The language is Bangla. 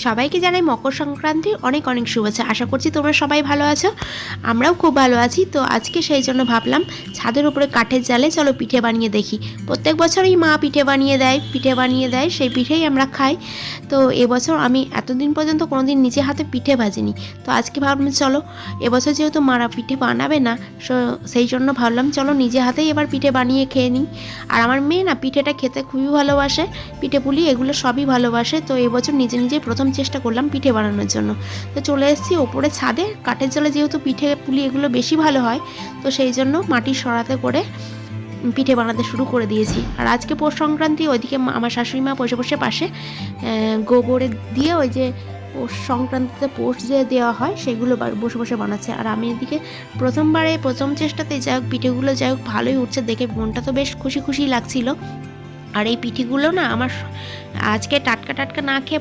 সবাইকে জানাই মকর সংক্রান্তির অনেক অনেক শুভেচ্ছা। আশা করছি তোমরা সবাই ভালো আছো, আমরাও খুব ভালো আছি। তো আজকে সেই জন্য ভাবলাম ছাদের উপরে কাঠের জালে চলো পিঠে বানিয়ে দেখি। প্রত্যেক বছরই মা পিঠে বানিয়ে দেয়, সেই পিঠেই আমরা খাই। তো এবছর আমি এতদিন পর্যন্ত কোনোদিন নিজে হাতে পিঠে ভাজিনি। তো আজকে ভাবলাম চলো, এবছর যেহেতু মারা পিঠে বানাবে না, সেই জন্য ভাবলাম চলো নিজে হাতেই এবার পিঠে বানিয়ে খেয়ে নিই। আর আমার মেয়ে না পিঠেটা খেতে খুবই ভালোবাসে, পিঠে পুলি এগুলো সবই ভালোবাসে। তো এবছর নিজেই প্রথম চেষ্টা করলাম পিঠে বানানোর জন্য। তো চলে এসেছি ওপরে ছাদে, কাঠের জালে যেহেতু পিঠে পুলি এগুলো বেশি ভালো হয়, তো সেই জন্য মাটির সরাতে করে পিঠে বানাতে শুরু করে দিয়েছি। আর আজকে পৌষ সংক্রান্তি, ওইদিকে আমার শাশুড়ি মা বসে বসে পাশে গোবরে দিয়ে ওই যে পৌষ সংক্রান্তিতে পোষ যে দেওয়া হয় সেগুলো বসে বসে বানাচ্ছে। আর আমি এদিকে প্রথম চেষ্টাতে যাই হোক পিঠেগুলো যাই হোক ভালোই উঠছে দেখে মনটা তো বেশ খুশি খুশি লাগছিল। আর এই পিঠেগুলো না আমার আজকে টাটকা টাটকা না খেয়ে